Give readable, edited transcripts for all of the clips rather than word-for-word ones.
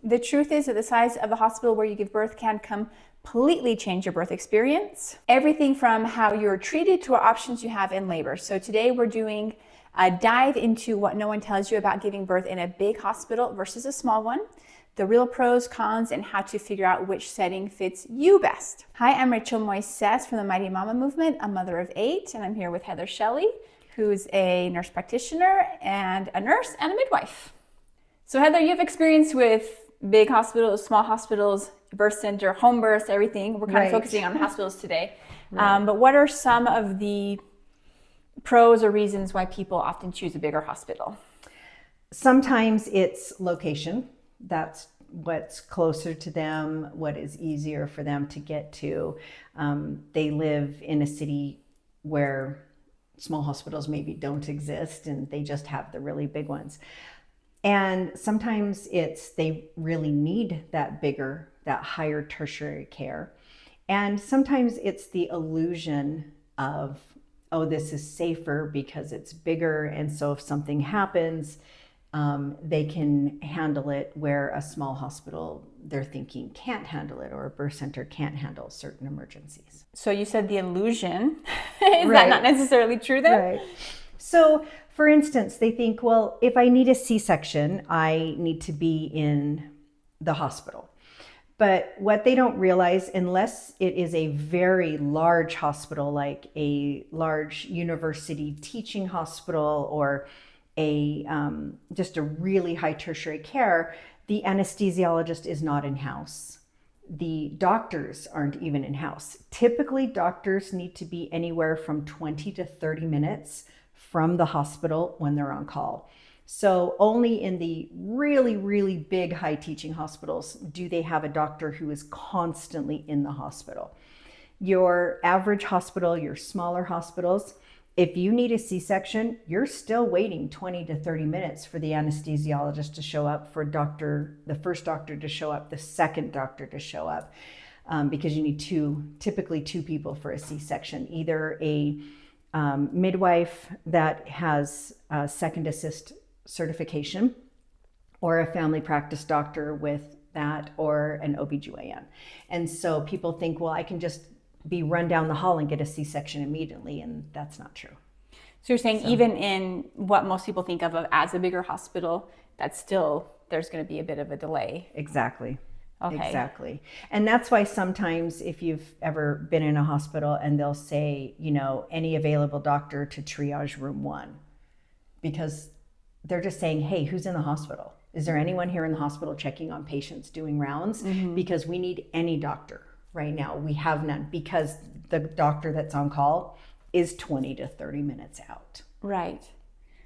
The truth is that the size of the hospital where you give birth can completely change your birth experience. Everything from how you're treated to what options you have in labor. So today we're doing a dive into what no one tells you about giving birth in a big hospital versus a small one, the real pros, cons, and how to figure out which setting fits you best. Hi, I'm Rachel Moises from the Mighty Mama Movement, a mother of 8, and I'm here with Heather Shelley, who's a nurse practitioner and a nurse and a midwife. So Heather, you have experience with big hospitals, small hospitals, birth center, home births, everything. We're kind of focusing on hospitals today. But what are some of the pros or reasons why people often choose a bigger hospital? Sometimes it's location. That's what's closer to them, what is easier for them to get to. They live in a city where small hospitals maybe don't exist and they just have the really big ones. And sometimes it's they really need that bigger, that higher tertiary care. And sometimes it's the illusion of, oh, this is safer because it's bigger. And so if something happens, they can handle it, where a small hospital, they're thinking can't handle it, or a birth center can't handle certain emergencies. So you said the illusion. Is that not necessarily true then? Right. So for instance, they think, well, if I need a C-section, I need to be in the hospital. But what they don't realize, unless it is a very large hospital, like a large university teaching hospital or just a really high tertiary care, the anesthesiologist is not in-house. The doctors aren't even in-house. Typically, doctors need to be anywhere from 20 to 30 minutes from the hospital when they're on call. So only in the really, really big high teaching hospitals do they have a doctor who is constantly in the hospital. Your average hospital, your smaller hospitals, if you need a C-section, you're still waiting 20 to 30 minutes for the anesthesiologist to show up, for the first doctor to show up, the second doctor to show up, because you need typically two people for a C-section, either a midwife that has a second assist certification, or a family practice doctor with that, or an OBGYN. And so people think, well, I can just be run down the hall and get a C-section immediately, and that's not true. So you're saying even in what most people think of as a bigger hospital, that's still, there's going to be a bit of a delay. Exactly. Okay. Exactly. And that's why sometimes if you've ever been in a hospital and they'll say, any available doctor to triage room 1, because they're just saying, hey, who's in the hospital? Is there anyone here in the hospital checking on patients, doing rounds? Mm-hmm. Because we need any doctor right now. We have none, because the doctor that's on call is 20 to 30 minutes out. Right.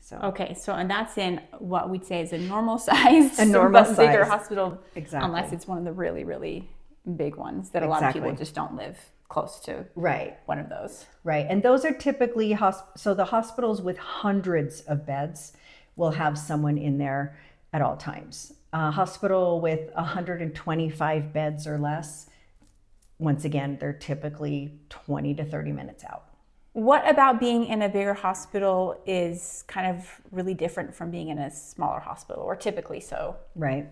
So okay, and that's in what we'd say is a normal size, bigger hospital, exactly. Unless it's one of the really, really big ones that a lot of people just don't live close to. Right. One of those. Right, and those are typically so the hospitals with hundreds of beds will have someone in there at all times. A hospital with 125 beds or less, once again, they're typically 20 to 30 minutes out. What about being in a bigger hospital is kind of really different from being in a smaller hospital, or typically so? Right.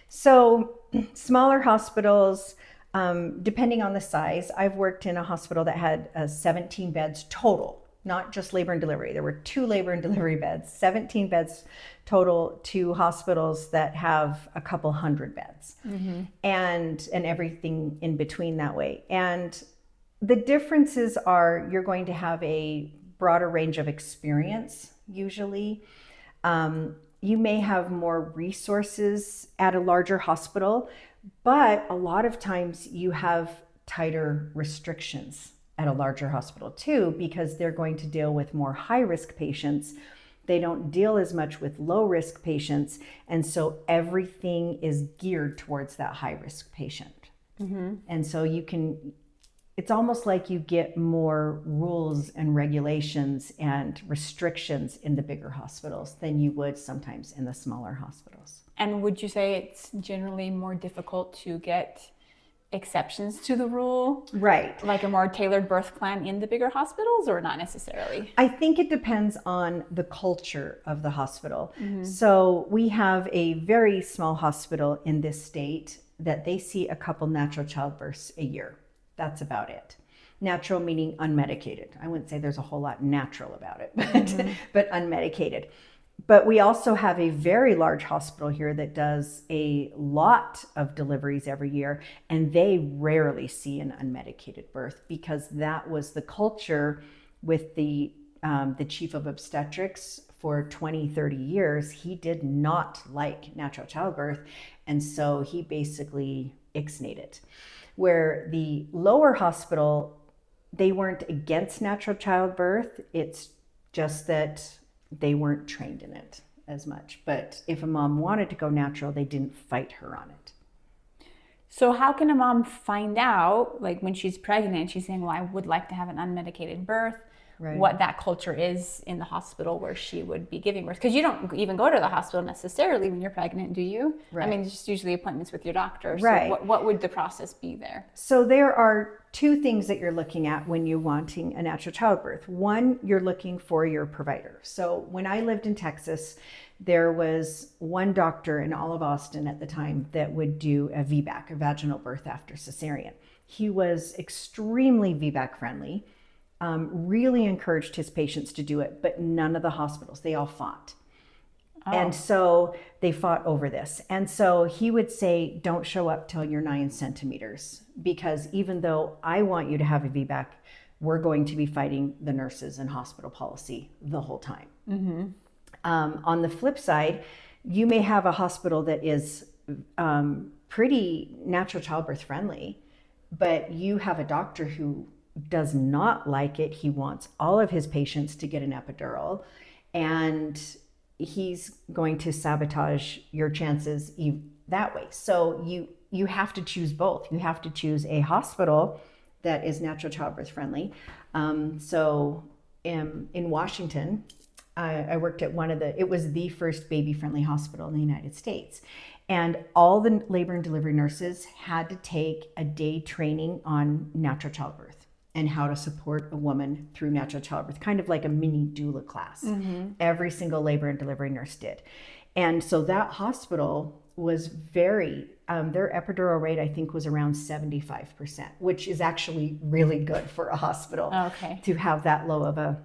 So smaller hospitals, depending on the size, I've worked in a hospital that had 17 beds total, not just labor and delivery. There were 2 labor and delivery beds, 17 beds total, to hospitals that have a couple hundred beds, mm-hmm. and everything in between that way. And the differences are, you're going to have a broader range of experience usually. You may have more resources at a larger hospital, but a lot of times you have tighter restrictions at a larger hospital too, because they're going to deal with more high-risk patients. They don't deal as much with low-risk patients, and so everything is geared towards that high-risk patient. Mm-hmm. And so it's almost like you get more rules and regulations and restrictions in the bigger hospitals than you would sometimes in the smaller hospitals. And would you say it's generally more difficult to get exceptions to the rule? Right. Like a more tailored birth plan in the bigger hospitals, or not necessarily? I think it depends on the culture of the hospital. So we have a very small hospital in this state that they see a couple natural childbirths a year. That's about it. Natural meaning unmedicated. I wouldn't say there's a whole lot natural about it, but unmedicated. But we also have a very large hospital here that does a lot of deliveries every year, and they rarely see an unmedicated birth because that was the culture with the chief of obstetrics for 20, 30 years. He did not like natural childbirth, and so he basically ixnayed it. Where the lower hospital, they weren't against natural childbirth. It's just that they weren't trained in it as much. But if a mom wanted to go natural, they didn't fight her on it. So how can a mom find out, like when she's pregnant, she's saying, well, I would like to have an unmedicated birth, what that culture is in the hospital where she would be giving birth? Because you don't even go to the hospital necessarily when you're pregnant, do you? Right. I mean, it's just usually appointments with your doctor. So Right. what would the process be there? So there are two things that you're looking at when you're wanting a natural childbirth. One, you're looking for your provider. So when I lived in Texas, there was one doctor in all of Austin at the time that would do a VBAC, a vaginal birth after cesarean. He was extremely VBAC friendly, really encouraged his patients to do it, but none of the hospitals, they all fought. And so they fought over this. And so he would say, don't show up till you're 9 centimeters, because even though I want you to have a VBAC, we're going to be fighting the nurses and hospital policy the whole time. On the flip side, you may have a hospital that is pretty natural childbirth friendly, but you have a doctor who does not like it. He wants all of his patients to get an epidural, and he's going to sabotage your chances that way. So you have to choose both. You have to choose a hospital that is natural childbirth friendly. So in Washington, I worked at it was the first baby friendly hospital in the United States. And all the labor and delivery nurses had to take a day training on natural childbirth and how to support a woman through natural childbirth, kind of like a mini doula class. Every single labor and delivery nurse did. And so that hospital was their epidural rate, I think, was around 75%, which is actually really good for a hospital to have that low of an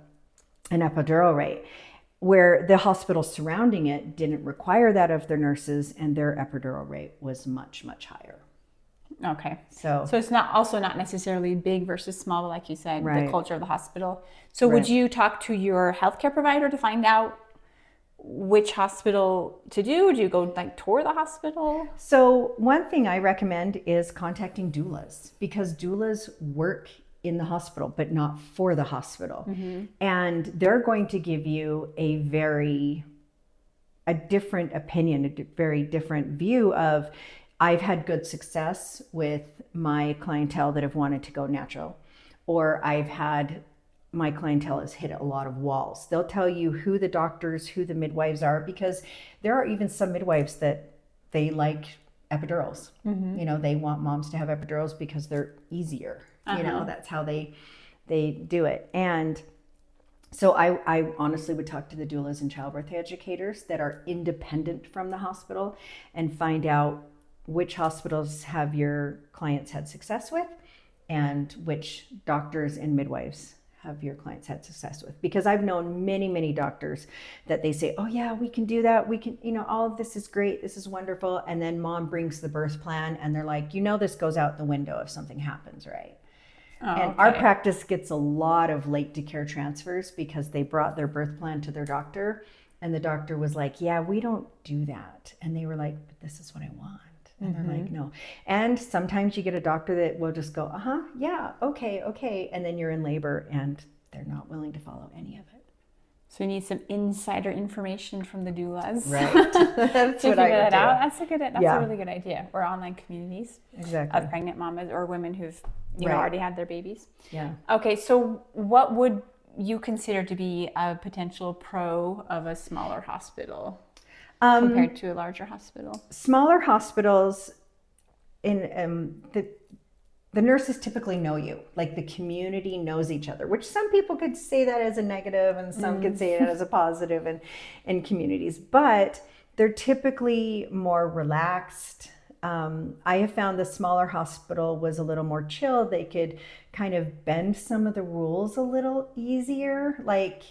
epidural rate. Where the hospitals surrounding it didn't require that of their nurses, and their epidural rate was much, much higher. Okay. So it's not necessarily big versus small, but like you said, the culture of the hospital. So would you talk to your healthcare provider to find out which hospital to do? Would you go tour the hospital? So one thing I recommend is contacting doulas, because doulas work in the hospital, but not for the hospital. And they're going to give you a different opinion, a very different view of, I've had good success with my clientele that have wanted to go natural, or my clientele has hit a lot of walls. They'll tell you who the doctors, who the midwives are, because there are even some midwives that they like epidurals. They want moms to have epidurals because they're easier. That's how they do it. And so I honestly would talk to the doulas and childbirth educators that are independent from the hospital and find out which hospitals have your clients had success with, and which doctors and midwives have your clients had success with. Because I've known many, many doctors that they say, oh yeah, we can do that. We can, all of this is great. This is wonderful. And then mom brings the birth plan and they're like, this goes out the window if something happens, right? And our practice gets a lot of late to care transfers because they brought their birth plan to their doctor, and the doctor was like, yeah, we don't do that. And they were like, but this is what I want. And they're like, no. And sometimes you get a doctor that will just go, yeah, okay. And then you're in labor and they're not willing to follow any of it. So you need some insider information from the doulas. Right. That's to figure that out. That's a really good idea. Or online communities of pregnant mamas or women who've already had their babies. Yeah. Okay, so what would you consider to be a potential pro of a smaller hospital compared to a larger hospital? Smaller hospitals, the nurses typically know you, like the community knows each other, which some people could say that as a negative and some could say it as a positive in communities, but they're typically more relaxed. I have found the smaller hospital was a little more chill. They could kind of bend some of the rules a little easier, like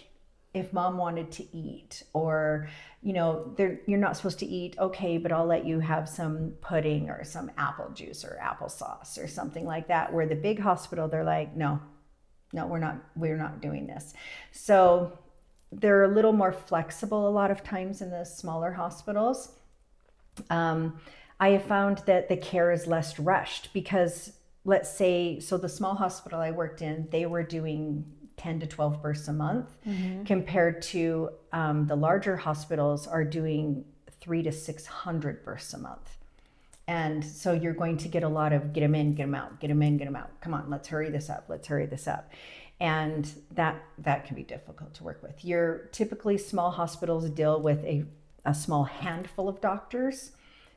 if mom wanted to eat, or you're not supposed to eat, okay, but I'll let you have some pudding or some apple juice or applesauce or something like that. Where the big hospital, they're like, no, we're not doing this. So they're a little more flexible a lot of times in the smaller hospitals. I have found that the care is less rushed because, let's say, so the small hospital I worked in, they were doing 10 to 12 births a month, compared to the larger hospitals are doing 300 to 600 births a month. And so you're going to get a lot of get them in, get them out, get them in, get them out. Come on, let's hurry this up. And that can be difficult to work with. Typically small hospitals deal with a small handful of doctors,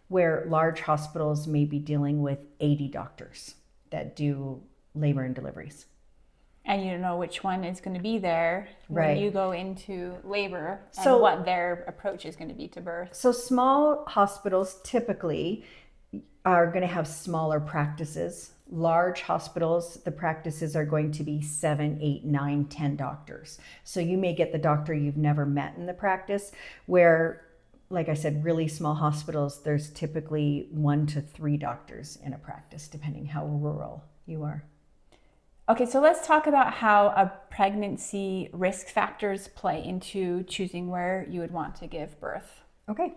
where large hospitals may be dealing with 80 doctors that do labor and deliveries. And you don't know which one is going to be there Right. when you go into labor, and what their approach is going to be to birth. So small hospitals typically are going to have smaller practices. Large hospitals, the practices are going to be 7, 8, 9, 10 doctors. So you may get the doctor you've never met in the practice, where, like I said, really small hospitals, there's typically 1 to 3 doctors in a practice, depending how rural you are. Okay, so let's talk about how a pregnancy risk factors play into choosing where you would want to give birth. Okay.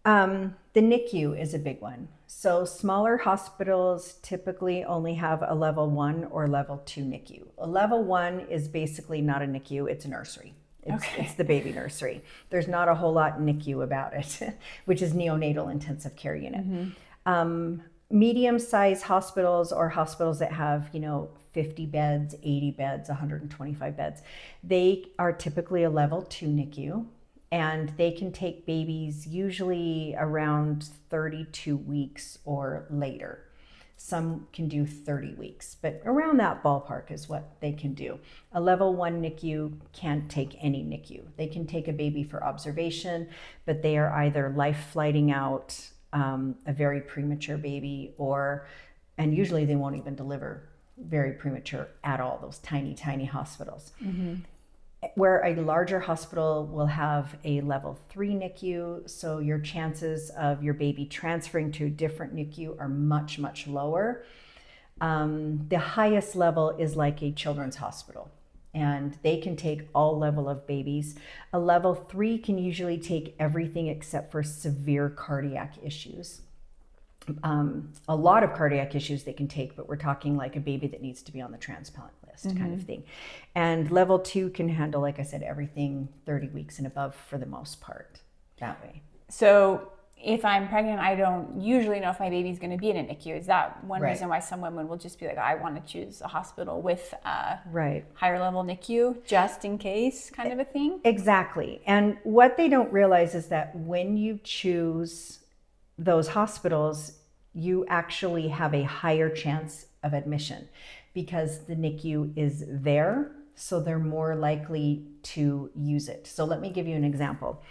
The NICU is a big one. So smaller hospitals typically only have a level 1 or level 2 NICU. A level 1 is basically not a NICU, it's a nursery. It's the baby nursery. There's not a whole lot NICU about it, which is neonatal intensive care unit. Medium-sized hospitals, or hospitals that have, 50 beds, 80 beds, 125 beds, they are typically a level 2 NICU, and they can take babies usually around 32 weeks or later. Some can do 30 weeks, but around that ballpark is what they can do. A level 1 NICU can't take any NICU. They can take a baby for observation, but they are either life flighting out a very premature baby, and usually they won't even deliver very premature at all, those tiny, tiny hospitals. Where a larger hospital will have a level 3 NICU, so your chances of your baby transferring to a different NICU are much, much lower. The highest level is like a children's hospital, and they can take all level of babies. A level 3 can usually take everything except for severe cardiac issues. A lot of cardiac issues they can take, but we're talking like a baby that needs to be on the transplant list kind of thing. And level 2 can handle, like I said, everything 30 weeks and above for the most part that way. So if I'm pregnant, I don't usually know if my baby's going to be in a NICU. Is that one Right. reason why some women will just be like, I want to choose a hospital with a Right. higher level NICU just in case kind of a thing? Exactly. And what they don't realize is that when you choose those hospitals, you actually have a higher chance of admission because the NICU is there, so they're more likely to use it. So let me give you an example.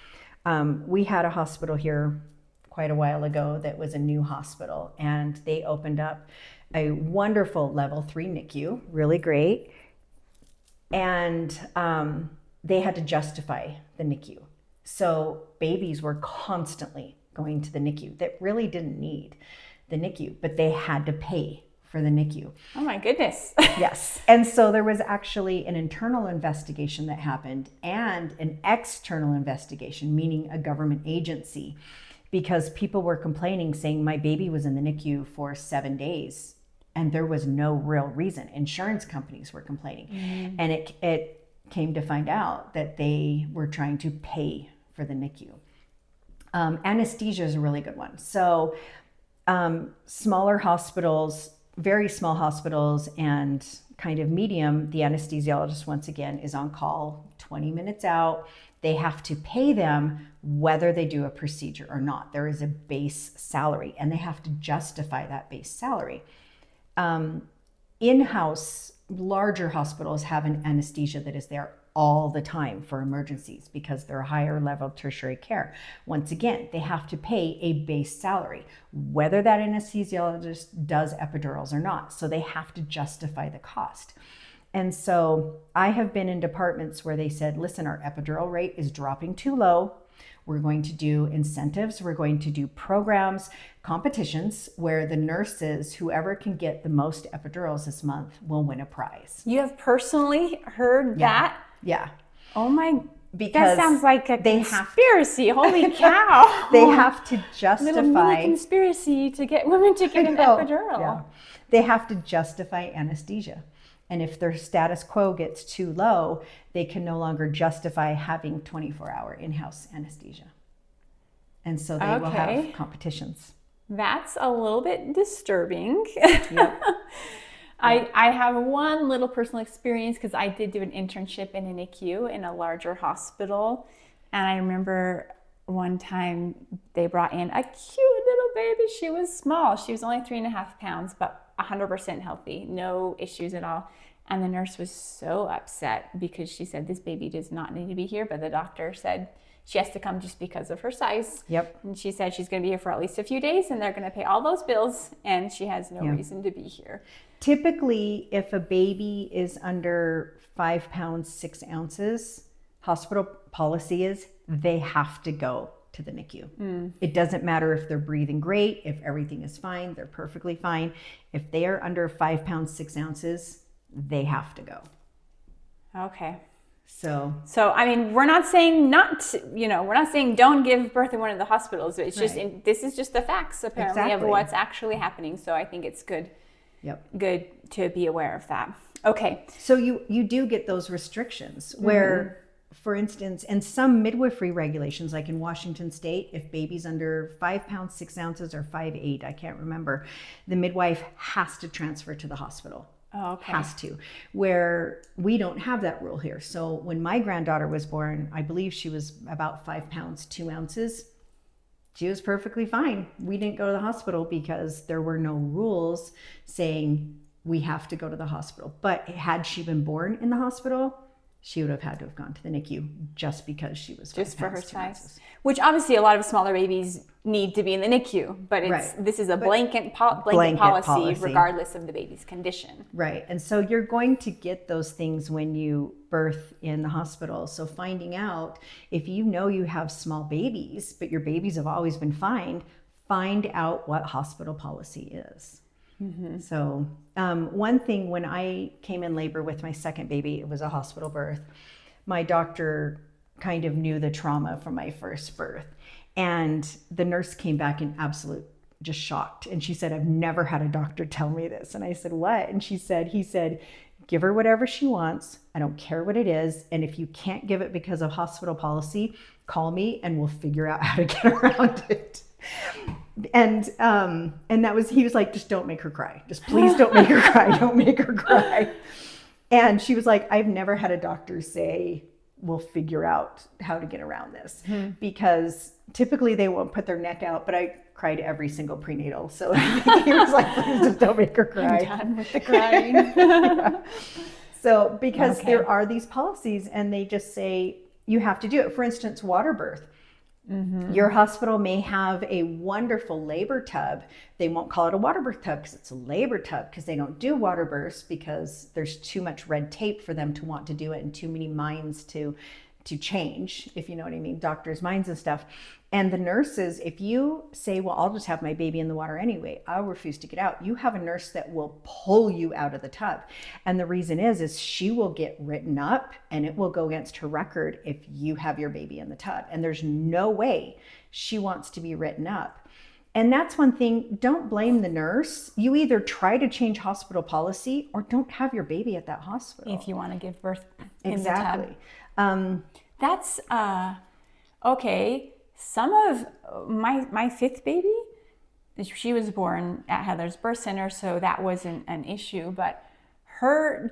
We had a hospital here quite a while ago that was a new hospital, and they opened up a wonderful level 3 NICU, really great. And they had to justify the NICU. So babies were constantly going to the NICU that really didn't need the NICU, but they had to pay for the NICU. Oh my goodness. Yes. And so there was actually an internal investigation that happened and an external investigation, meaning a government agency, because people were complaining saying my baby was in the NICU for 7 days and there was no real reason. Insurance companies were complaining. And it came to find out that they were trying to pay for the NICU. Anesthesia is a really good one. So smaller hospitals, very small hospitals, and kind of medium, the anesthesiologist, once again, is on call 20 minutes out. They have to pay them whether they do a procedure or not. There is a base salary, and they have to justify that base salary. In-house, larger hospitals have an anesthesia that is there all the time for emergencies because they're higher level tertiary care. Once again, they have to pay a base salary, whether that anesthesiologist does epidurals or not. So they have to justify the cost. And so I have been in departments where they said, listen, our epidural rate is dropping too low. We're going to do incentives. We're going to do programs, competitions where the nurses, whoever can get the most epidurals this month, will win a prize. You have personally heard that? Yeah. Oh my, because that sounds like a conspiracy. Holy cow. They have to justify. Little mini conspiracy to get women to get an epidural. Yeah. They have to justify anesthesia. And if their status quo gets too low, they can no longer justify having 24-hour in-house anesthesia. And so they will have competitions. That's a little bit disturbing. Yep. I have one little personal experience because I did do an internship in a NICU in a larger hospital. And I remember one time they brought in a cute little baby. She was small. She was only 3.5 pounds, but 100% healthy, no issues at all. And the nurse was so upset because she said this baby does not need to be here, but the doctor said she has to come just because of her size. Yep. And she said she's going to be here for at least a few days and they're going to pay all those bills and she has no reason to be here. Typically, if a baby is under 5 pounds, 6 ounces, hospital policy is they have to go to the NICU. It doesn't matter if they're breathing great, if everything is fine, they're perfectly fine. If they are under 5 pounds, 6 ounces, they have to go. Okay. So I mean, we're not saying we're not saying don't give birth in one of the hospitals. It's just, this is just the facts apparently of what's actually happening. So I think it's good. Yep. Good to be aware of that. Okay. So you do get those restrictions where, for instance, in some midwifery regulations, like in Washington State, if baby's under 5 pounds, 6 ounces, or 5'8", I can't remember, the midwife has to transfer to the hospital. Oh, okay. Has to, where we don't have that rule here. So when my granddaughter was born, I believe she was about 5 pounds, 2 ounces. She was perfectly fine. We didn't go to the hospital because there were no rules saying we have to go to the hospital. But had she been born in the hospital, she would have had to have gone to the NICU just because she was 5 just for her pounds, 2 size. ounces. Which obviously a lot of smaller babies need to be in the NICU, but this is a blanket policy regardless of the baby's condition. Right. And so you're going to get those things when you birth in the hospital. So finding out if you know you have small babies, but your babies have always been fine, find out what hospital policy is. Mm-hmm. So one thing, when I came in labor with my second baby, it was a hospital birth. My doctor kind of knew the trauma from my first birth. And the nurse came back in absolute just shocked. And she said, I've never had a doctor tell me this. And I said, what? And he said, give her whatever she wants. I don't care what it is. And if you can't give it because of hospital policy, call me and we'll figure out how to get around it. And that was, he was like, just don't make her cry. Just please don't make her cry. Don't make her cry. And she was like, I've never had a doctor say, we'll figure out how to get around this. Mm-hmm. Because typically they won't put their neck out, but I cried every single prenatal. So he was like, please just don't make her cry. I'm done with the crying. Yeah. So because there are these policies and they just say you have to do it. For instance, water birth. Mm-hmm. Your hospital may have a wonderful labor tub. They won't call it a water birth tub because it's a labor tub, because they don't do water births because there's too much red tape for them to want to do it and too many minds to change, if you know what I mean, doctors' minds and stuff. And the nurses, if you say, well, I'll just have my baby in the water anyway, I'll refuse to get out. You have a nurse that will pull you out of the tub. And the reason is she will get written up and it will go against her record if you have your baby in the tub. And there's no way she wants to be written up. And that's one thing, don't blame the nurse. You either try to change hospital policy or don't have your baby at that hospital. If you want to give birth in exactly. the tub. That's, okay. Some of my fifth baby, she was born at Heather's birth center, so that wasn't an issue, but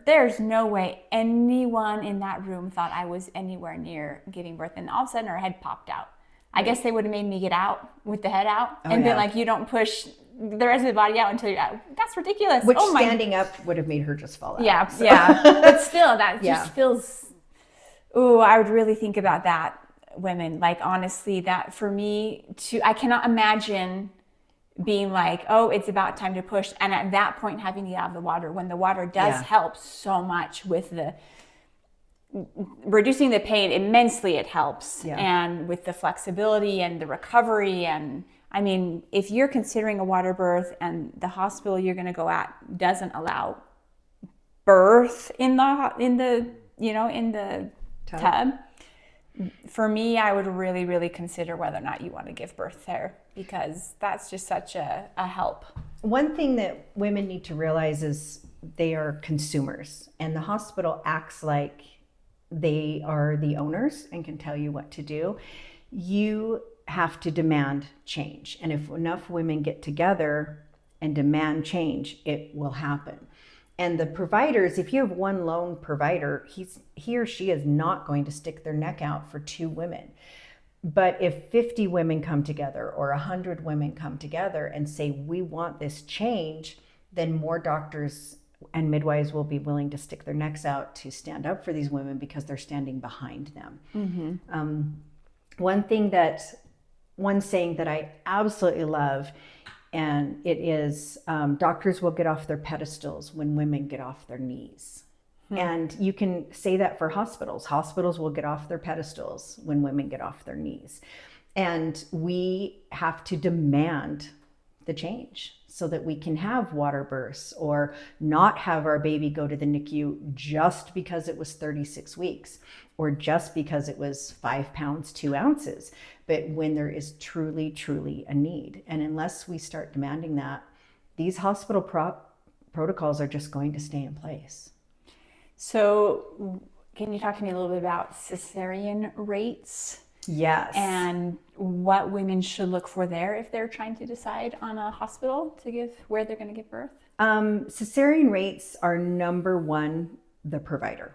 there's no way anyone in that room thought I was anywhere near giving birth. And all of a sudden her head popped out. I guess they would have made me get out with the head out and been like, you don't push the rest of the body out until you're out. That's ridiculous. Which standing up would have made her just fall out. Yeah, so. Yeah. But still, that just feels, I would really think about that, women. Like, honestly, that for me, I cannot imagine being like, oh, it's about time to push. And at that point, having to get out of the water, when the water does help so much with the reducing the pain immensely, it helps. And with the flexibility and the recovery. And I mean, if you're considering a water birth and the hospital you're going to go at doesn't allow birth in the tub, for me, I would really, really consider whether or not you want to give birth there, because that's just such a help. One thing that women need to realize is they are consumers, and the hospital acts like they are the owners and can tell you what to do. You have to demand change. And if enough women get together and demand change, it will happen. And the providers, if you have one lone provider, he or she is not going to stick their neck out for 2 women. But if 50 women come together or 100 women come together and say, we want this change, then more doctors and midwives will be willing to stick their necks out to stand up for these women because they're standing behind them. One saying that I absolutely love, and it is, doctors will get off their pedestals when women get off their knees. And you can say that for hospitals. Hospitals will get off their pedestals when women get off their knees. And we have to demand the change so that we can have water births or not have our baby go to the NICU just because it was 36 weeks or just because it was 5 pounds, 2 ounces, but when there is truly, truly a need. And unless we start demanding that, these hospital protocols are just going to stay in place. So can you talk to me a little bit about cesarean rates? Yes. And what women should look for there if they're trying to decide on a hospital where they're going to give birth? Cesarean rates are number one, the provider.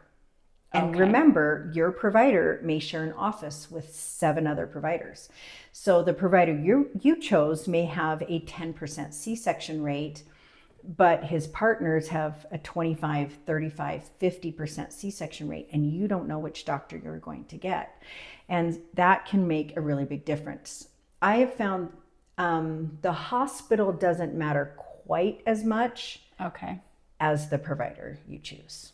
And remember, your provider may share an office with 7 other providers. So the provider you chose may have a 10% C-section rate, but his partners have a 25, 35, 50% C-section rate, and you don't know which doctor you're going to get. And that can make a really big difference. I have found the hospital doesn't matter quite as much as the provider you choose.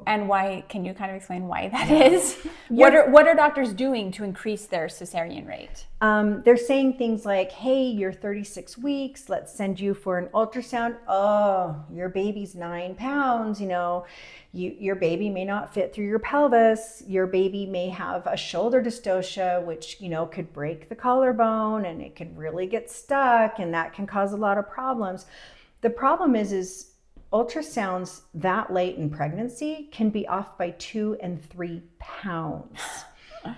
And why? Can you kind of explain why that is? What are doctors doing to increase their cesarean rate? They're saying things like, hey, you're 36 weeks, let's send you for an ultrasound. Oh, your baby's 9 pounds, your baby may not fit through your pelvis. Your baby may have a shoulder dystocia, which, could break the collarbone and it could really get stuck, and that can cause a lot of problems. The problem is ultrasounds that late in pregnancy can be off by 2 and 3 pounds.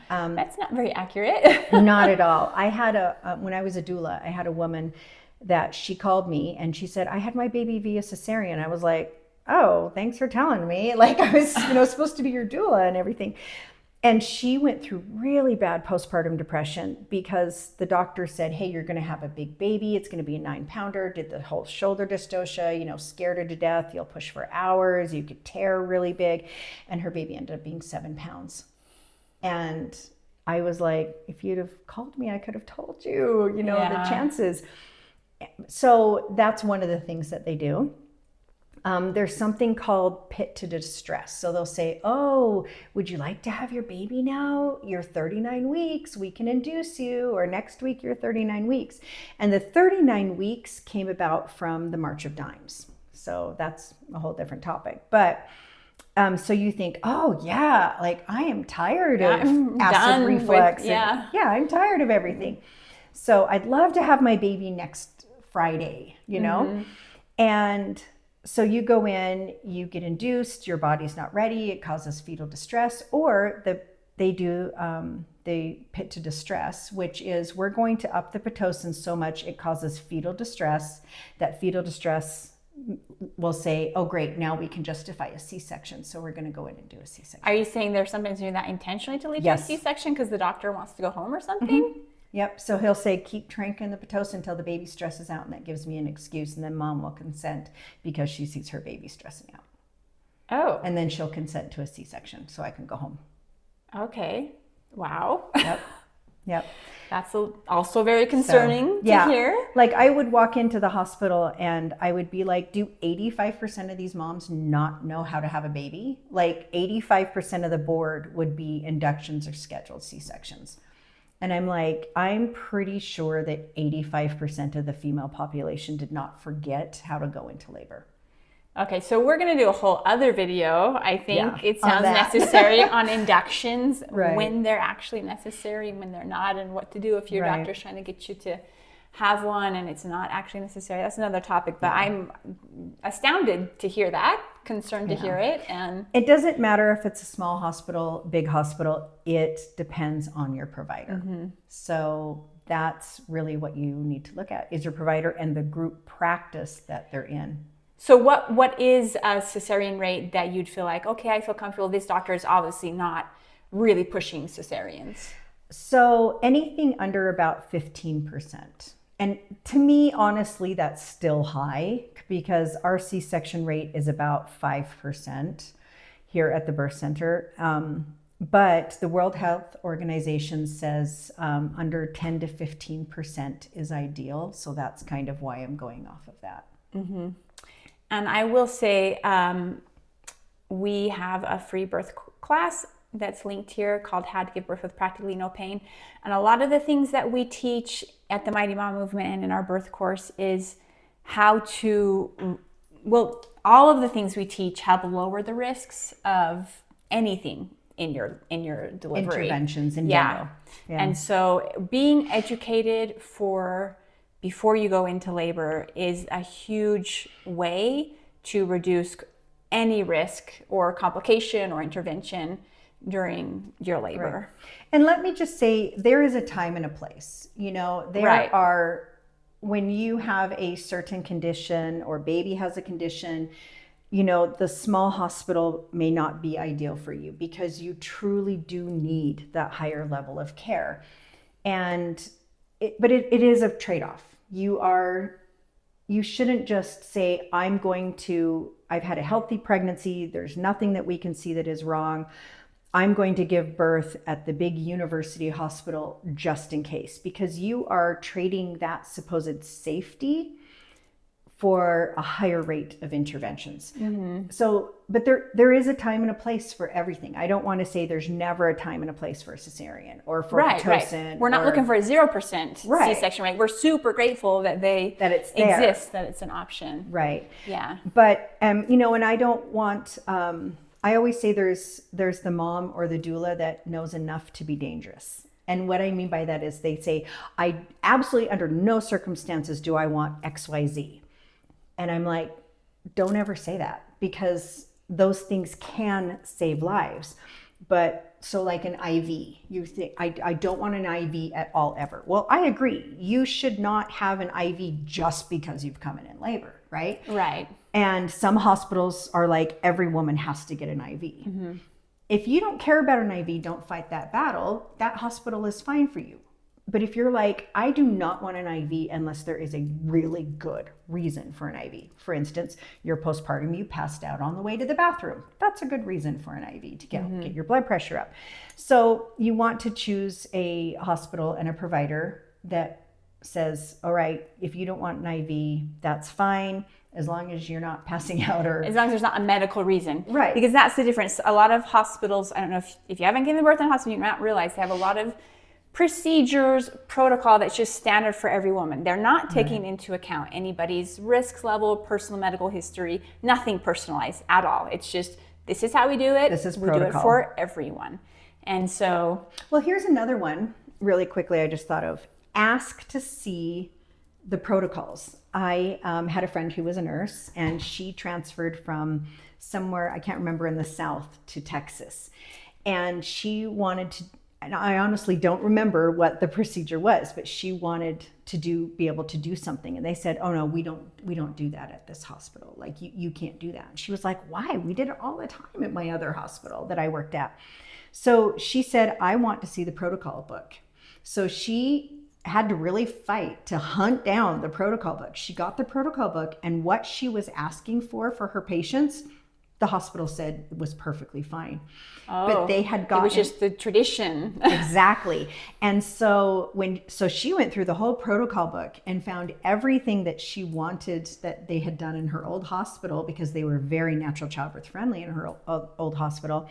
That's not very accurate. Not at all. I had when I was a doula, I had a woman that she called me and she said, I had my baby via cesarean. I was like, oh, thanks for telling me. Like, I was, supposed to be your doula and everything. And she went through really bad postpartum depression because the doctor said, hey, you're going to have a big baby. It's going to be a 9-pounder, did the whole shoulder dystocia, scared her to death. You'll push for hours. You could tear really big. And her baby ended up being 7 pounds. And I was like, if you'd have called me, I could have told you, the chances. So that's one of the things that they do. There's something called pit to distress. So they'll say, oh, would you like to have your baby now? You're 39 weeks, we can induce you, or next week you're 39 weeks. And the 39 weeks came about from the March of Dimes. So that's a whole different topic. But so you think, oh yeah, like I am tired of acid reflux. I'm tired of everything. So I'd love to have my baby next Friday, And so you go in, you get induced, your body's not ready, it causes fetal distress, or they do the pit to distress, which is we're going to up the Pitocin so much it causes fetal distress. That fetal distress will say, oh, great, now we can justify a C-section, so we're going to go in and do a C-section. Are you saying there's sometimes doing that intentionally to lead to a Yes. C-section because the doctor wants to go home or something? Yep. So he'll say, keep tranking the Pitocin until the baby stresses out, and that gives me an excuse. And then mom will consent because she sees her baby stressing out. Oh, And then she'll consent to a C-section so I can go home. okay. Wow. Yep. Yep. That's also very concerning to hear. Like I would walk into the hospital and I would be like, do 85% of these moms not know how to have a baby? Like 85% of the board would be inductions or scheduled C-sections. And I'm like, I'm pretty sure that 85% of the female population did not forget how to go into labor. Okay, so we're going to do a whole other video. I think it on sounds that. necessary on inductions, Right. when they're actually necessary, when they're not, and what to do if your Right. doctor's trying to get you to have one and it's not actually necessary. That's another topic, but I'm astounded to hear that, concerned to hear it. And It doesn't matter if it's a small hospital, big hospital, it depends on your provider. So that's really what you need to look at, is your provider and the group practice that they're in. so what is a cesarean rate that you'd feel like, okay, I feel comfortable, this doctor is obviously not really pushing cesareans? So anything under about 15%. And to me, honestly, that's still high because our C-section rate is about 5% here at the birth center. But the World Health Organization says under 10 to 15% is ideal. So that's kind of why I'm going off of that. And I will say, we have a free birth class that's linked here called How to Give Birth with Practically No Pain. And a lot of the things that we teach at the Mighty Mom Movement and in our birth course is how to, well, all of the things we teach help lower the risks of anything in your delivery. Interventions in general. Yeah. And so being educated before you go into labor is a huge way to reduce any risk or complication or intervention during your labor. Right. And let me just say, there is a time and a place. You know, there are, when you have a certain condition or baby has a condition, you know, the small hospital may not be ideal for you because you truly do need that higher level of care. And but it is a trade-off. You shouldn't just say, I've had a healthy pregnancy. There's nothing that we can see that is wrong. I'm going to give birth at the big university hospital just in case, because you are trading that supposed safety for a higher rate of interventions. So, but there is a time and a place for everything. I don't want to say there's never a time and a place for a cesarean or for Pitocin. We're not looking for a 0% C-section rate. We're super grateful that it's there. Exists, that it's an option. Right. Yeah. But you know, and I don't want. I always say there's the mom or the doula that knows enough to be dangerous. And what I mean by that is they say, I absolutely under no circumstances do I want XYZ. And I'm like, don't ever say that, because those things can save lives. But so like an IV, you think, I don't want an IV at all ever. Well, I agree. You should not have an IV just because you've come in labor, right? Right. And some hospitals are like, every woman has to get an IV. If you don't care about an IV, don't fight that battle. That hospital is fine for you. But if you're like, I do not want an IV unless there is a really good reason for an IV. For instance, you're postpartum, you passed out on the way to the bathroom. That's a good reason for an IV to get your blood pressure up. So you want to choose a hospital and a provider that says, all right, if you don't want an IV, that's fine, as long as you're not passing out or... As long as there's not a medical reason. Right. Because that's the difference. A lot of hospitals, I don't know if you haven't given birth in a hospital, you might not realize they have a lot of procedures, protocol that's just standard for every woman. They're not taking into account anybody's risk level, personal medical history, nothing personalized at all. It's just, this is how we do it. This is we protocol. do it for everyone. And so... Well, here's another one really quickly I just thought of. Ask to see the protocols. I had a friend who was a nurse, and she transferred from somewhere, I can't remember, in the South to Texas. And she wanted to and I honestly don't remember what the procedure was, but she wanted to be able to do something. And they said, oh no, we don't do that at this hospital. Like you can't do that. And she was like, why? We did it all the time at my other hospital that I worked at. So she said, I want to see the protocol book. So she had to really fight to hunt down the protocol book. She got the protocol book, and what she was asking for her patients, the hospital said it was perfectly fine. But they had gotten... It was just the tradition. Exactly. And so she went through the whole protocol book and found everything that she wanted that they had done in her old hospital, because they were very natural childbirth friendly in her old hospital.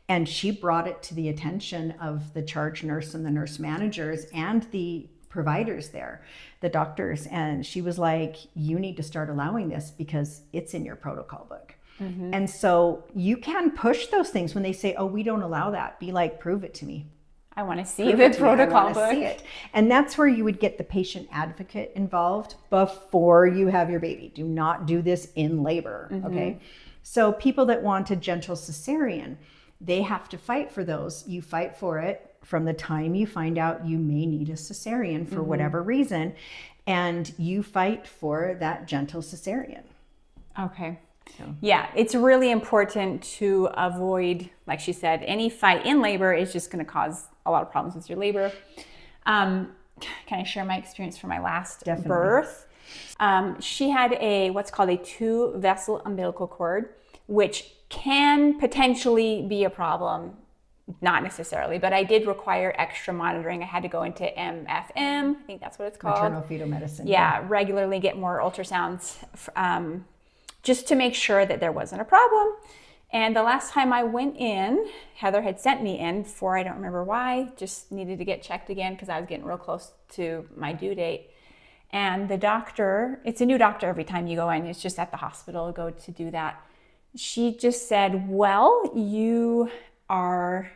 And she brought it to the attention of the charge nurse and the nurse managers and the providers there, the doctors. And she was like, you need to start allowing this because it's in your protocol book. Mm-hmm. And so you can push those things when they say, oh, we don't allow that. Be like, prove it to me. I want to see the protocol book. See it. And that's where you would get the patient advocate involved before you have your baby. Do not do this in labor. Mm-hmm. Okay. So people that want a gentle cesarean, they have to fight for those. You fight for it from the time you find out you may need a cesarean for whatever reason. And you fight for that gentle cesarean. Okay. So. Yeah, it's really important to avoid, like she said, any fight in labor is just going to cause a lot of problems with your labor. Can I share my experience for my last birth? She had what's called a 2-vessel umbilical cord, which can potentially be a problem. Not necessarily, but I did require extra monitoring. I had to go into MFM, I think that's what it's called. Maternal fetal medicine. Yeah, regularly get more ultrasounds just to make sure that there wasn't a problem. And the last time I went in, Heather had sent me in for, I don't remember why, just needed to get checked again because I was getting real close to my due date. And the doctor, it's a new doctor every time you go in, it's just at the hospital, go to do that. She just said, well, you are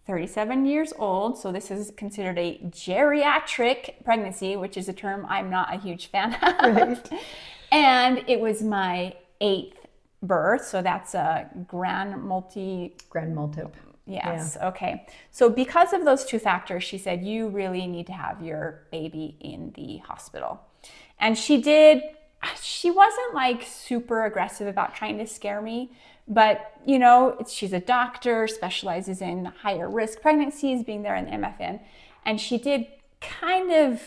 37 years old, so this is considered a geriatric pregnancy, which is a term I'm not a huge fan of. Right. And it was my 8th birth, so that's a grand multiple. Yes, yeah. Okay. So because of those 2 factors, she said, you really need to have your baby in the hospital. And she did. She wasn't like super aggressive about trying to scare me, but you know, she's a doctor, specializes in higher risk pregnancies, being there in the MFN. And she did kind of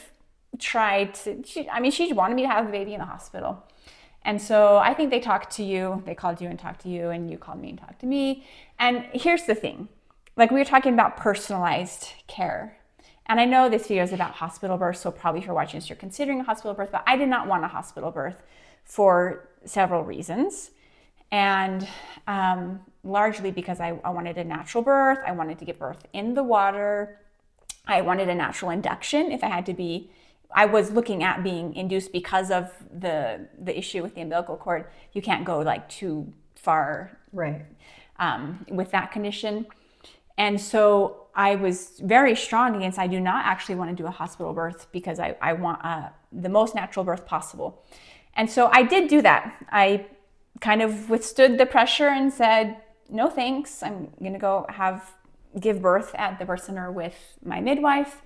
try to, she wanted me to have the baby in the hospital. And so I think they called you and talked to you, and you called me and talked to me. And here's the thing, like we were talking about personalized care. And I know this video is about hospital birth, so probably if you're watching this, you're considering a hospital birth, but I did not want a hospital birth for several reasons. And largely because I wanted a natural birth. I wanted to give birth in the water. I wanted a natural induction if I had to be. I was looking at being induced because of the issue with the umbilical cord. You can't go like too far, right, with that condition. And so I was very strong against, I do not actually want to do a hospital birth because I want the most natural birth possible. And so I did do that. I kind of withstood the pressure and said, no thanks, I'm going to go give birth at the birth center with my midwife.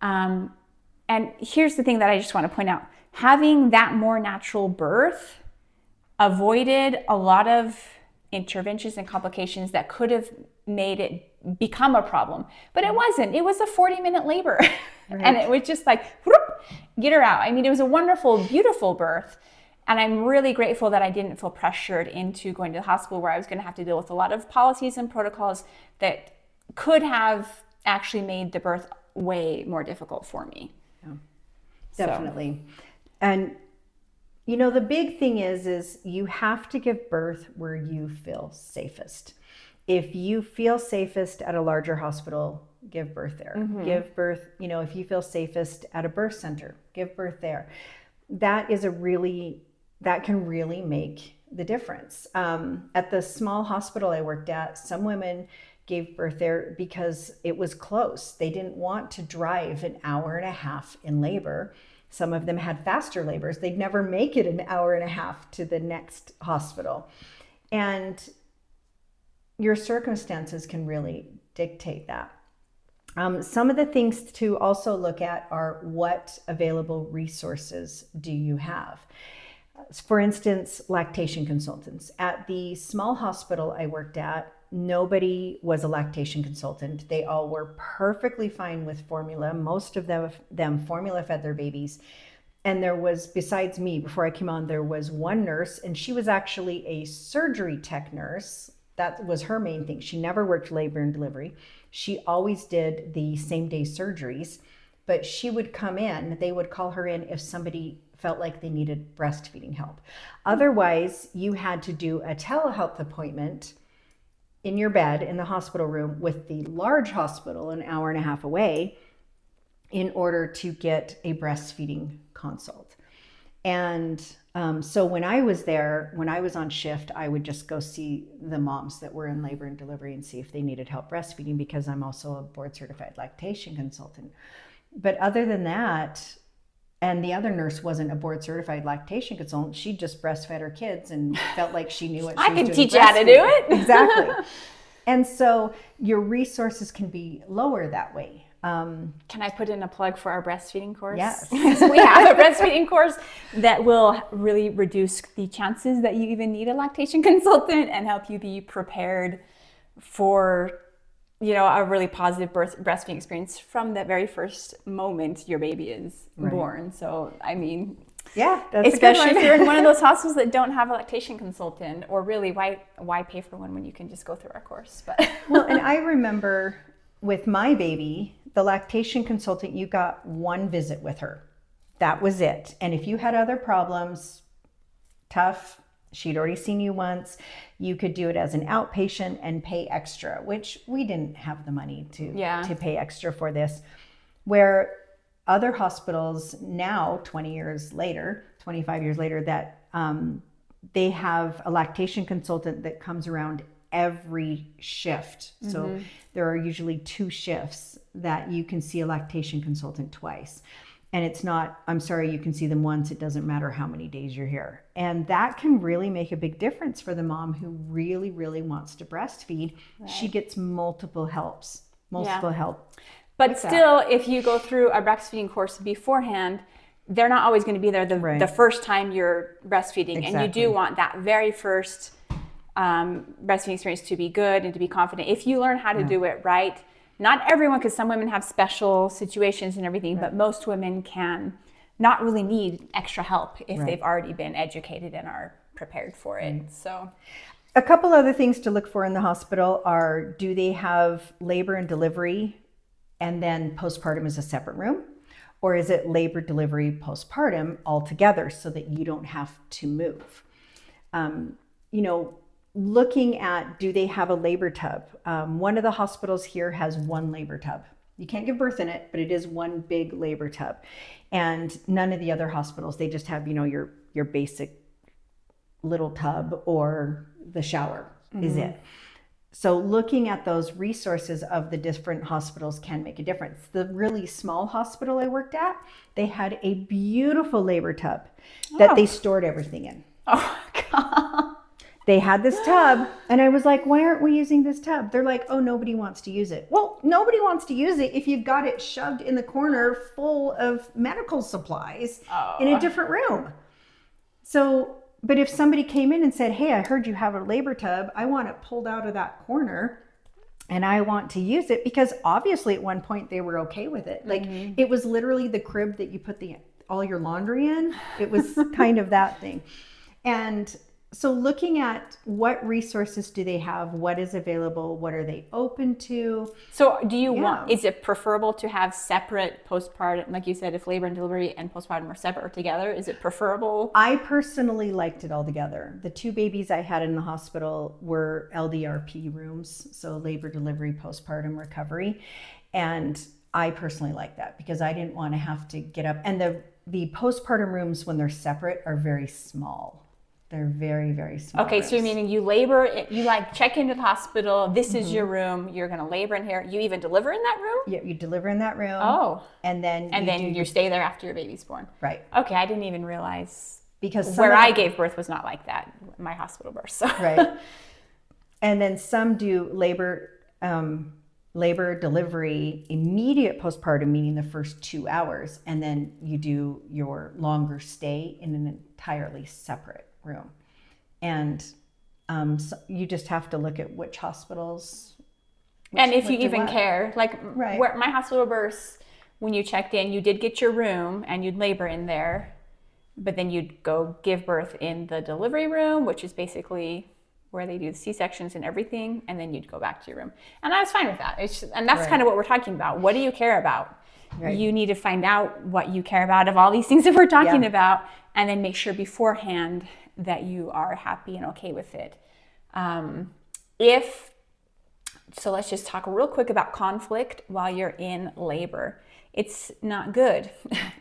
And here's the thing that I just want to point out. Having that more natural birth avoided a lot of interventions and complications that could have made it become a problem. But it wasn't. It was a 40-minute labor. Right. And it was just like, whoop, get her out. I mean, it was a wonderful, beautiful birth. And I'm really grateful that I didn't feel pressured into going to the hospital where I was going to have to deal with a lot of policies and protocols that could have actually made the birth way more difficult for me. Yeah, definitely. So. And you know, the big thing is you have to give birth where you feel safest. If you feel safest at a larger hospital, give birth there. Mm-hmm. Give birth, you know, if you feel safest at a birth center, give birth there. That can really make the difference. At the small hospital I worked at, some women gave birth there because it was close. They didn't want to drive an hour and a half in labor. Some of them had faster labors. They'd never make it an hour and a half to the next hospital. And your circumstances can really dictate that. Some of the things to also look at are what available resources do you have? For instance, lactation consultants. At the small hospital I worked at, nobody was a lactation consultant. They all were perfectly fine with formula. Most of them formula fed their babies. And there was, besides me, before I came on, there was one nurse, and she was actually a surgery tech nurse. That was her main thing. She never worked labor and delivery. She always did the same day surgeries, but she would come in, they would call her in if somebody felt like they needed breastfeeding help. Otherwise, you had to do a telehealth appointment in your bed in the hospital room with the large hospital an hour and a half away in order to get a breastfeeding consult. And so when I was there, when I was on shift, I would just go see the moms that were in labor and delivery and see if they needed help breastfeeding, because I'm also a board certified lactation consultant. But other than that, and the other nurse wasn't a board certified lactation consultant, she just breastfed her kids and felt like she knew what she was doing. I can teach you how to do it. Exactly. And so your resources can be lower that way. Can I put in a plug for our breastfeeding course? Yes. So we have a breastfeeding course that will really reduce the chances that you even need a lactation consultant and help you be prepared for, a really positive breastfeeding experience from the very first moment your baby is born. So, yeah, that's especially if you're in one of those hospitals that don't have a lactation consultant, or really, why pay for one when you can just go through our course? But well, and I remember with my baby, the lactation consultant, you got one visit with her. That was it. And if you had other problems, tough, she'd already seen you once, you could do it as an outpatient and pay extra, which we didn't have the money to pay extra for this. Where other hospitals now, 20 years later, 25 years later, that they have a lactation consultant that comes around every shift. Mm-hmm. So there are usually 2 shifts that you can see a lactation consultant twice. And it's not, I'm sorry, you can see them once, it doesn't matter how many days you're here. And that can really make a big difference for the mom who really, really wants to breastfeed. Right. She gets multiple help. But still, if you go through a breastfeeding course beforehand, they're not always going to be there the first time you're breastfeeding. Exactly. And you do want that very first breastfeeding experience to be good and to be confident. If you learn how to do it right, not everyone, because some women have special situations and everything, but most women can not really need extra help if they've already been educated and are prepared for it. So a couple other things to look for in the hospital are, do they have labor and delivery and then postpartum is a separate room? Or is it labor, delivery, postpartum all together so that you don't have to move? Looking at, do they have a labor tub? One of the hospitals here has one labor tub. You can't give birth in it, but it is one big labor tub. And none of the other hospitals, they just have, your basic little tub, or the shower is it. So looking at those resources of the different hospitals can make a difference. The really small hospital I worked at, they had a beautiful labor tub that they stored everything in. Oh, God. They had this tub, and I was like, why aren't we using this tub? They're like, oh, nobody wants to use it. Well, nobody wants to use it if you've got it shoved in the corner full of medical supplies in a different room. So, but if somebody came in and said, hey, I heard you have a labor tub, I want it pulled out of that corner and I want to use it, because obviously at one point they were okay with it. Like it was literally the crib that you put all your laundry in. It was kind of that thing. And so looking at what resources do they have, what is available, what are they open to? So do you want, is it preferable to have separate postpartum, like you said, if labor and delivery and postpartum are separate or together, is it preferable? I personally liked it all together. The 2 babies I had in the hospital were LDRP rooms, so labor, delivery, postpartum recovery. And I personally like that because I didn't want to have to get up. And the postpartum rooms, when they're separate, are very small. They're very, very small. Okay, rooms. So meaning you labor, you check into the hospital, this is your room, you're going to labor in here. You even deliver in that room? Yeah, you deliver in that room. Oh. And then you stay there after your baby's born. Right. Okay, I didn't even realize, because where I gave birth was not like that, my hospital birth. So. Right. And then some do labor labor, delivery, immediate postpartum, meaning the first 2 hours, and then you do your longer stay in an entirely separate room. And so you just have to look at which hospitals. And if you even care, like where my hospital births, when you checked in, you did get your room and you'd labor in there, but then you'd go give birth in the delivery room, which is basically where they do the C-sections and everything, and then you'd go back to your room. And I was fine with that. And that's kind of what we're talking about. What do you care about? Right. You need to find out what you care about of all these things that we're talking about, and then make sure beforehand that you are happy and okay with it. So let's just talk real quick about conflict while you're in labor. It's not good.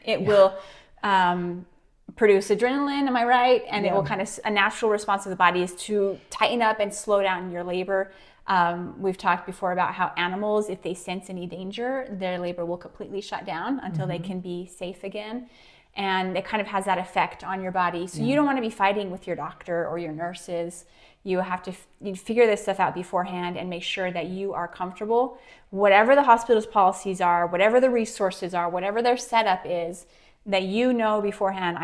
It will produce adrenaline, am I right? And it will kind of, a natural response of the body is to tighten up and slow down your labor. We've talked before about how animals, if they sense any danger, their labor will completely shut down until they can be safe again. And it kind of has that effect on your body. So you don't want to be fighting with your doctor or your nurses. You have to figure this stuff out beforehand and make sure that you are comfortable. Whatever the hospital's policies are, whatever the resources are, whatever their setup is, that you know beforehand,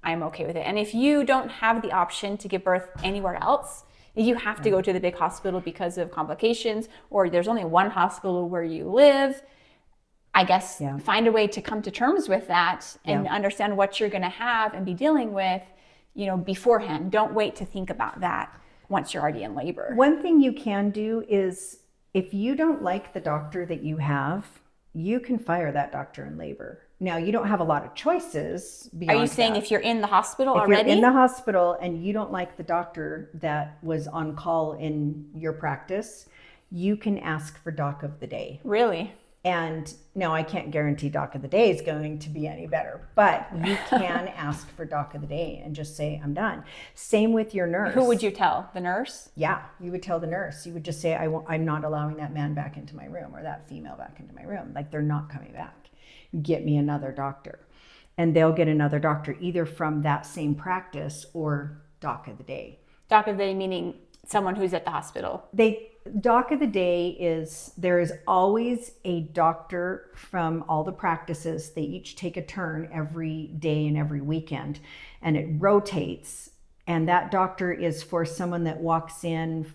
I'm okay with it. And if you don't have the option to give birth anywhere else, if you have to go to the big hospital because of complications, or there's only one hospital where you live, I guess find a way to come to terms with that and understand what you're going to have and be dealing with, beforehand. Don't wait to think about that once you're already in labor. One thing you can do is, if you don't like the doctor that you have, you can fire that doctor in labor. Now, you don't have a lot of choices beyond. Are you saying if you're in the hospital already? If you're in the hospital and you don't like the doctor that was on call in your practice, you can ask for doc of the day. Really? And no, I can't guarantee doc of the day is going to be any better, but you can ask for doc of the day and just say, I'm done. Same with your nurse. Who would you tell? The nurse? Yeah, you would tell the nurse. You would just say, I'm not allowing that man back into my room or that female back into my room. Like, they're not coming back. Get me another doctor. And they'll get another doctor either from that same practice or doc of the day. Doc of the day meaning someone who's at the hospital. Doc of the day is, there is always a doctor from all the practices. They each take a turn every day and every weekend, and it rotates. And that doctor is for someone that walks in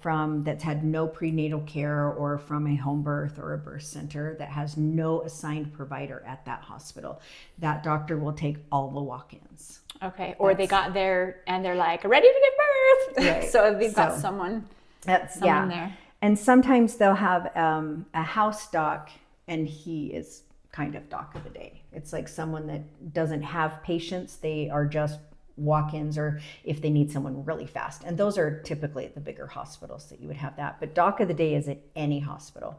that's had no prenatal care, or from a home birth or a birth center that has no assigned provider at that hospital. That doctor will take all the walk-ins. Okay. Or they got there and they're like, ready to give birth. Right. So they've got someone there. And sometimes they'll have a house doc, and he is kind of doc of the day. It's like someone that doesn't have patients. They are just walk-ins, or if they need someone really fast. And those are typically at the bigger hospitals that you would have that. But doc of the day is at any hospital.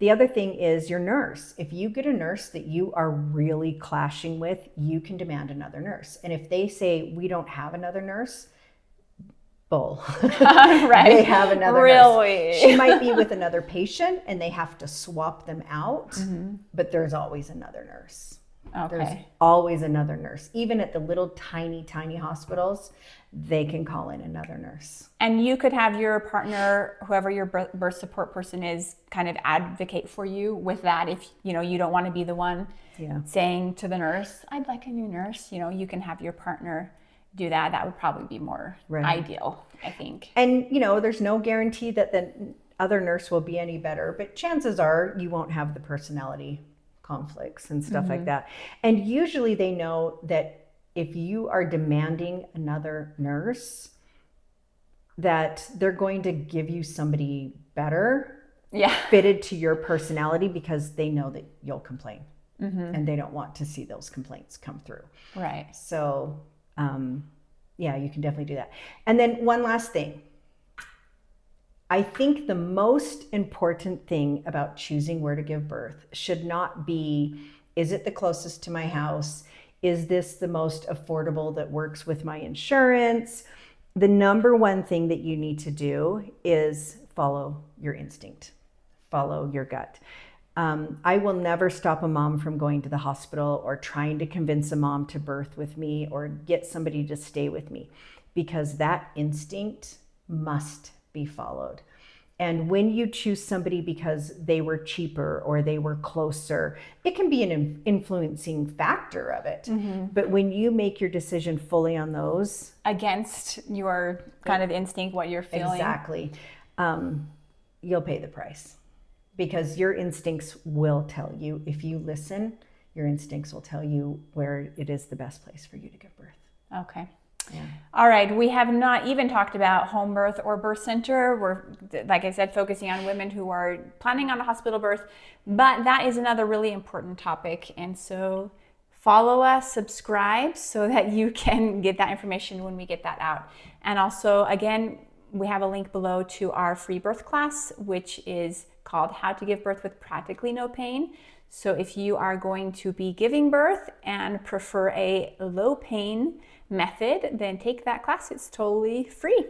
The other thing is your nurse. If you get a nurse that you are really clashing with, you can demand another nurse. And if they say, we don't have another nurse, bull. Right. They have another nurse. She might be with another patient and they have to swap them out, but there's always another nurse. Okay. There's always another nurse. Even at the little tiny hospitals, they can call in another nurse. And you could have your partner, whoever your birth support person is, kind of advocate for you with that. If you don't want to be the one saying to the nurse, I'd like a new nurse, you can have your partner do that. That would probably be more ideal, I think. And there's no guarantee that the other nurse will be any better, but chances are you won't have the personality conflicts and stuff like that. And usually they know that if you are demanding another nurse, that they're going to give you somebody better, fitted to your personality, because they know that you'll complain and they don't want to see those complaints come through. Right. So you can definitely do that. And then one last thing. I think the most important thing about choosing where to give birth should not be, is it the closest to my house? Is this the most affordable that works with my insurance? The number one thing that you need to do is follow your instinct, follow your gut. I will never stop a mom from going to the hospital or trying to convince a mom to birth with me or get somebody to stay with me, because that instinct must be followed. And when you choose somebody because they were cheaper or they were closer, it can be an influencing factor of it. But when you make your decision fully on those, against your kind of instinct, what you're feeling. exactly, you'll pay the price, because your instincts will tell you. If you listen, your instincts will tell you where it is the best place for you to give birth. Okay. Yeah. All right. We have not even talked about home birth or birth center. We're, like I said, focusing on women who are planning on a hospital birth, but that is another really important topic. And so follow us, subscribe, so that you can get that information when we get that out. And also, again, we have a link below to our free birth class, which is called How to Give Birth with Practically No Pain. So if you are going to be giving birth and prefer a low pain method, then take that class. It's totally free.